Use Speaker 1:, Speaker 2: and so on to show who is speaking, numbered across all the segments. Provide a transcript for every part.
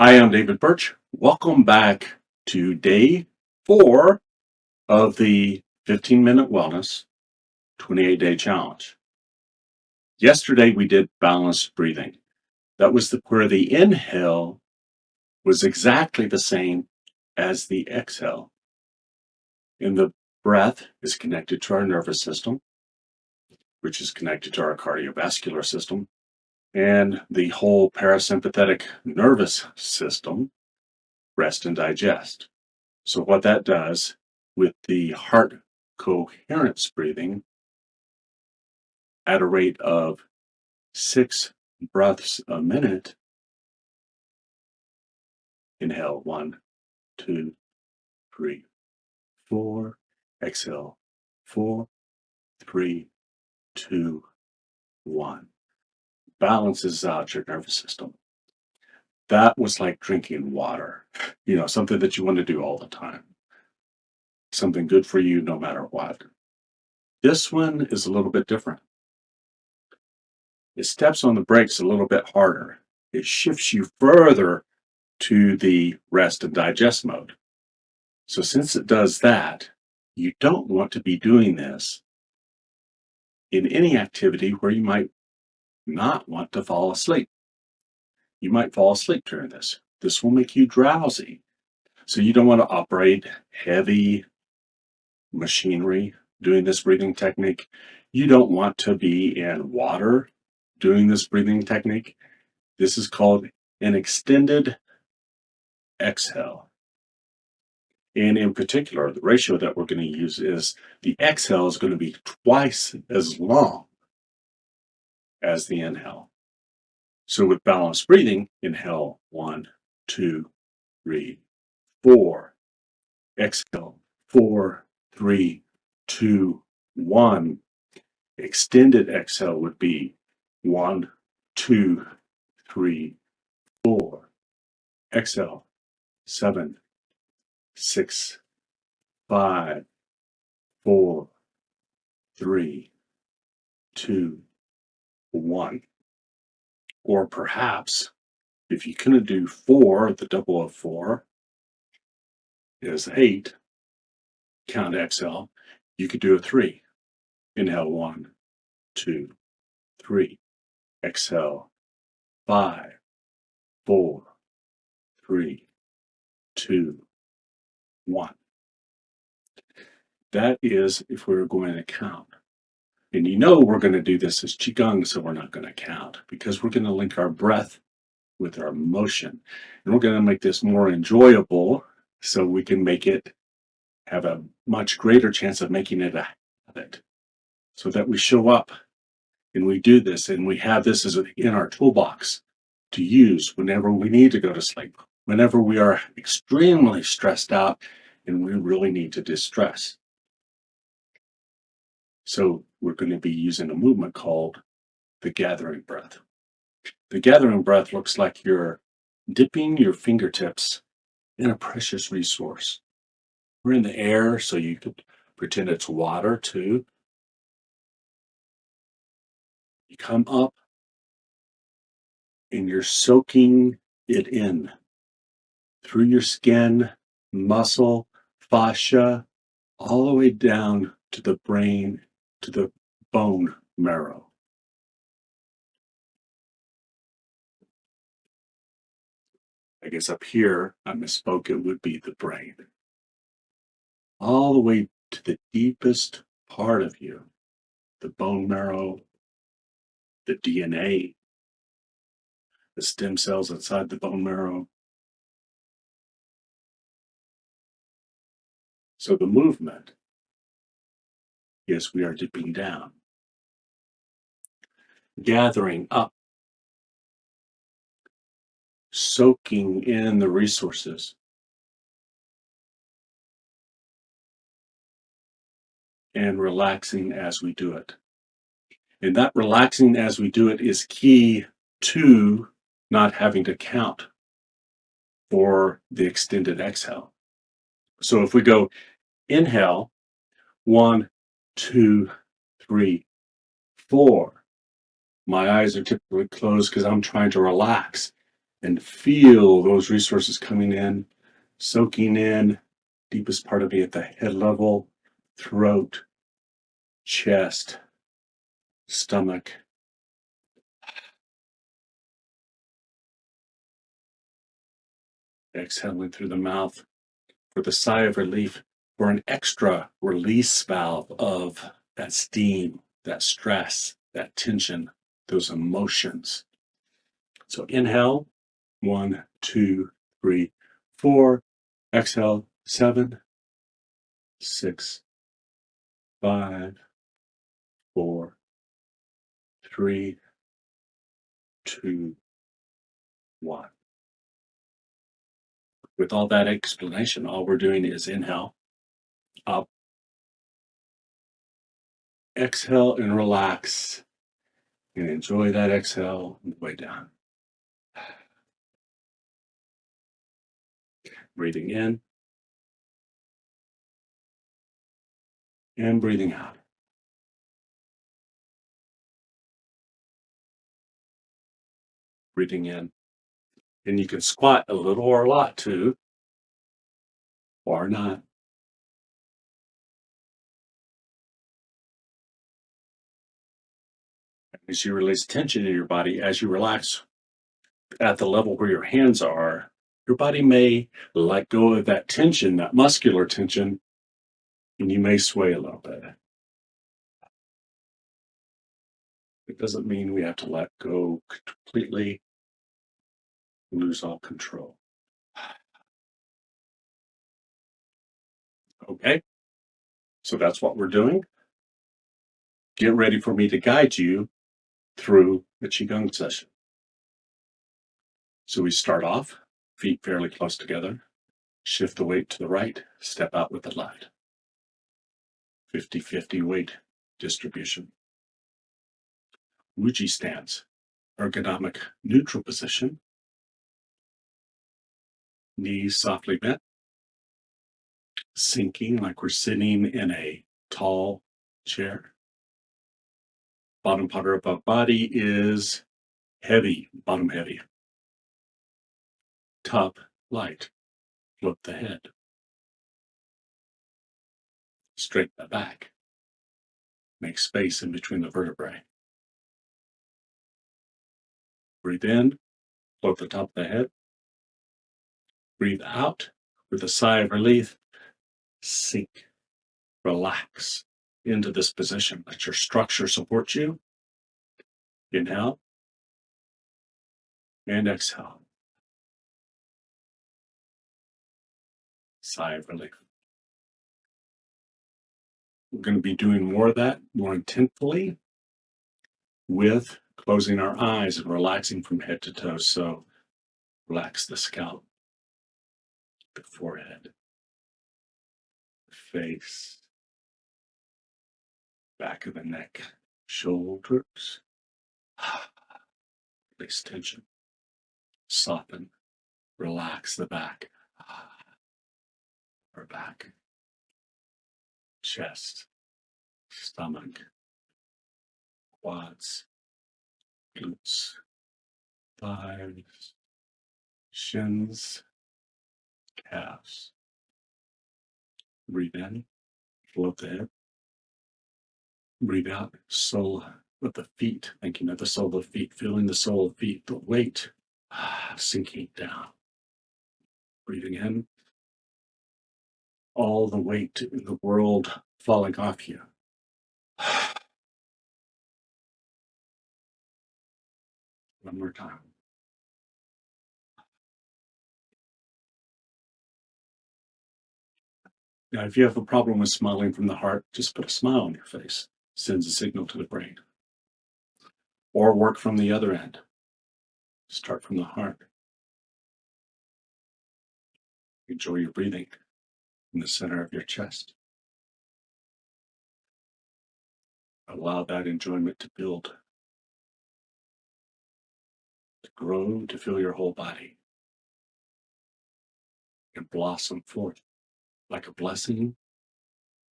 Speaker 1: Hi, I'm David Birch. Welcome back to day 4 of the 15-minute wellness 28-day challenge. Yesterday we did balanced breathing. That was where the inhale was exactly the same as the exhale. And the breath is connected to our nervous system, which is connected to our cardiovascular system, and the whole parasympathetic nervous system, rest and digest. So what that does with the heart coherence breathing at a rate of 6 breaths a minute, inhale 1, 2, 3, 4, exhale 4, 3, 2, 1. Balances out your nervous system. That was like drinking water, something that you want to do all the time, something good for you no matter what. This one is a little bit different. It steps on the brakes a little bit harder. It shifts you further to the rest and digest mode. So since it does that, you don't want to be doing this in any activity where you might not want to fall asleep. You might fall asleep during this. This will make you drowsy. So you don't want to operate heavy machinery doing this breathing technique. You don't want to be in water doing this breathing technique. This is called an extended exhale. And in particular, the ratio that we're going to use is the exhale is going to be twice as long as the inhale. So with balanced breathing, inhale 1, 2, 3, 4. Exhale 4, 3, 2, 1. Extended exhale would be 1, 2, 3, 4. Exhale 7, 6, 5, 4, 3, 2, 1. Or perhaps if you couldn't do 4, the double of 4 is 8. Count exhale. You could do a 3. Inhale 1, 2, 3. Exhale 5, 4, 3, 2, 1. That is if we're going to count. And we're going to do this as Qigong, so we're not going to count because we're going to link our breath with our motion. And we're going to make this more enjoyable so we can have a much greater chance of making it a habit so that we show up and we do this and we have this as in our toolbox to use whenever we need to go to sleep, whenever we are extremely stressed out and we really need to distress. So we're going to be using a movement called the gathering breath. The gathering breath looks like you're dipping your fingertips in a precious resource. We're in the air, so you could pretend it's water too. You come up and you're soaking it in through your skin, muscle, fascia, all the way down to the brain, to the bone marrow. I guess up here, I misspoke, it would be the brain. All the way to the deepest part of you, the bone marrow, the DNA, the stem cells inside the bone marrow. So the movement is we are dipping down, gathering up, soaking in the resources, and relaxing as we do it. And that relaxing as we do it is key to not having to count for the extended exhale. So if we go inhale, 1, 2, 3, 4. My eyes are typically closed because I'm trying to relax. and feel those resources coming in, soaking in, deepest part of me at the head level, throat, chest, stomach. Exhaling through the mouth for the sigh of relief, for an extra release valve of that steam, that stress, that tension, those emotions. So inhale, 1, 2, 3, 4. Exhale, 7, 6, 5, 4, 3, 2, 1. With all that explanation, all we're doing is inhale, up, exhale, and relax. And enjoy that exhale on the way down. Breathing in and breathing out. Breathing in. And you can squat a little or a lot too, or not. As you release tension in your body, as you relax at the level where your hands are, your body may let go of that tension, that muscular tension, and you may sway a little bit. It doesn't mean we have to let go completely, lose all control. Okay, so that's what we're doing. Get ready for me to guide you through the Qigong session. So we start off, feet fairly close together, shift the weight to the right, step out with the left. 50-50 weight distribution. Wuji stance, ergonomic neutral position. Knees softly bent, sinking like we're sitting in a tall chair. Bottom part of our body is heavy, bottom heavy. Top light, float the head. Straighten the back. Make space in between the vertebrae. Breathe in, float the top of the head. Breathe out with a sigh of relief. Sink, relax into this position. Let your structure support you. Inhale and exhale. Sigh of relief. We're going to be doing more of that more intentfully with closing our eyes and relaxing from head to toe. So relax the scalp, the forehead, the face, back of the neck, shoulders. Release tension. Soften. Relax the back. Our back. Chest. Stomach. Quads. Glutes. Thighs. Shins. Calves. Breathe in. Float the head. Breathe out. Sole of the feet. Thinking of the sole of the feet. Feeling the sole of the feet. The weight. Sinking down. Breathing in. All the weight in the world falling off you. One more time. Now, if you have a problem with smiling from the heart, just put a smile on your face. Sends a signal to the brain. Or work from the other end. Start from the heart. Enjoy your breathing in the center of your chest. Allow that enjoyment to build, to grow, to fill your whole body, and blossom forth like a blessing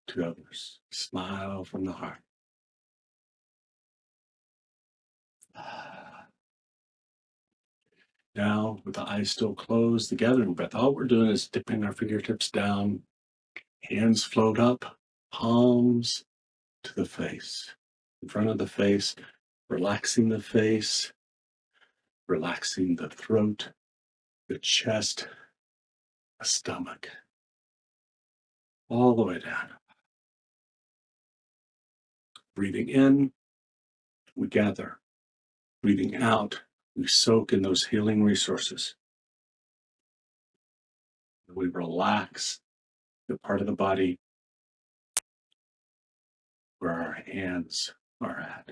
Speaker 1: to others. Smile from the heart. Now, with the eyes still closed, the gathering breath, all we're doing is dipping our fingertips down, hands float up, palms to the face, in front of the face, relaxing the face, relaxing the throat, the chest, the stomach, all the way down. Breathing in, we gather. Breathing out, we soak in those healing resources. We relax the part of the body where our hands are at.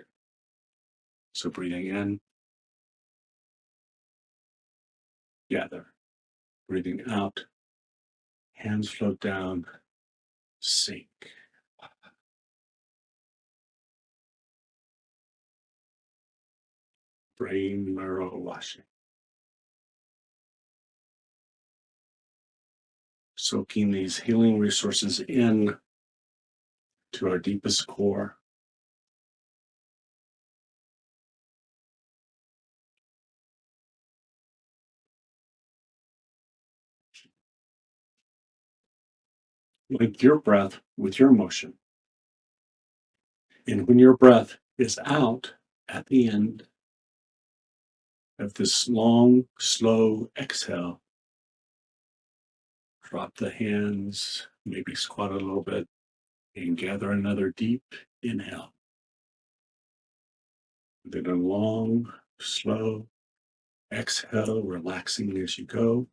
Speaker 1: So breathing in, gather. Breathing out, hands float down, sink. Brain marrow washing. Soaking these healing resources in to our deepest core. Link your breath with your motion. And when your breath is out at the end of this long, slow exhale, drop the hands, maybe squat a little bit, and gather another deep inhale. Then a long, slow exhale, relaxing as you go.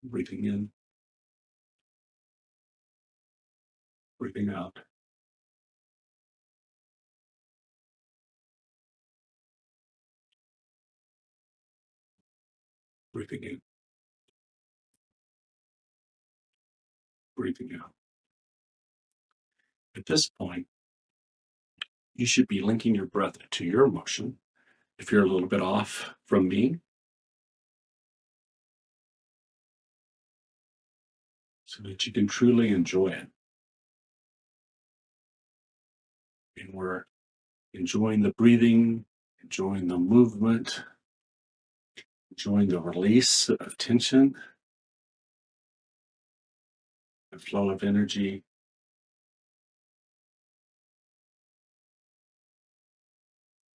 Speaker 1: Breathing in, breathing out. Breathing in, breathing out. At this point, you should be linking your breath to your motion. If you're a little bit off from me, so that you can truly enjoy it. And we're enjoying the breathing, enjoying the movement, enjoying the release of tension, the flow of energy,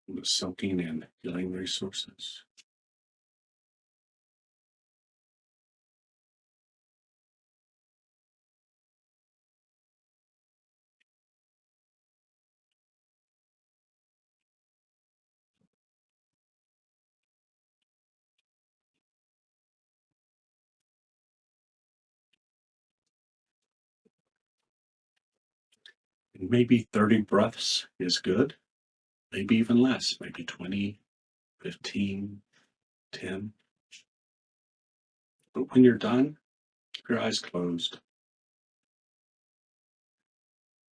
Speaker 1: and the soaking in healing resources. And maybe 30 breaths is good, maybe even less, maybe 20, 15, 10. But when you're done, keep your eyes closed.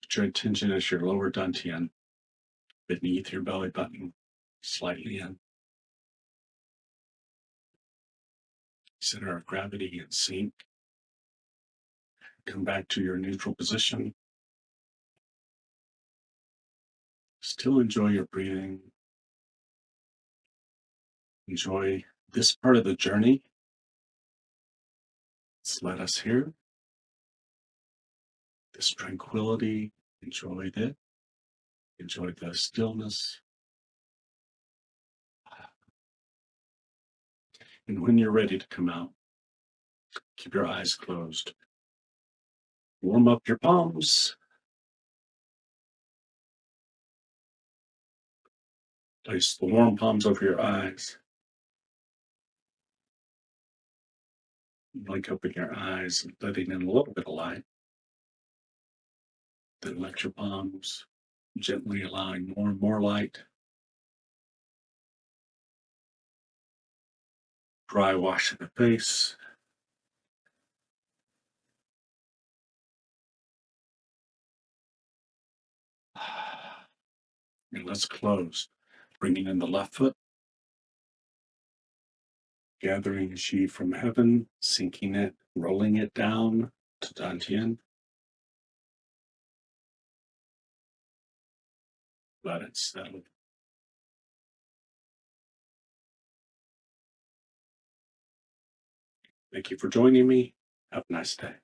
Speaker 1: Put your attention as your lower dantian beneath your belly button, slightly in. Center of gravity and sink. Come back to your neutral position. Still enjoy your breathing. Enjoy this part of the journey. It's led us here. This tranquility, enjoy it. Enjoy the stillness. And when you're ready to come out, keep your eyes closed. Warm up your palms. Place the warm palms over your eyes. Blink open your eyes, letting in a little bit of light. Then lift your palms, gently allowing more and more light. Dry wash in the face. And let's close. Bringing in the left foot. Gathering Qi from heaven, sinking it, rolling it down to Dantian. let it settle. Thank you for joining me. Have a nice day.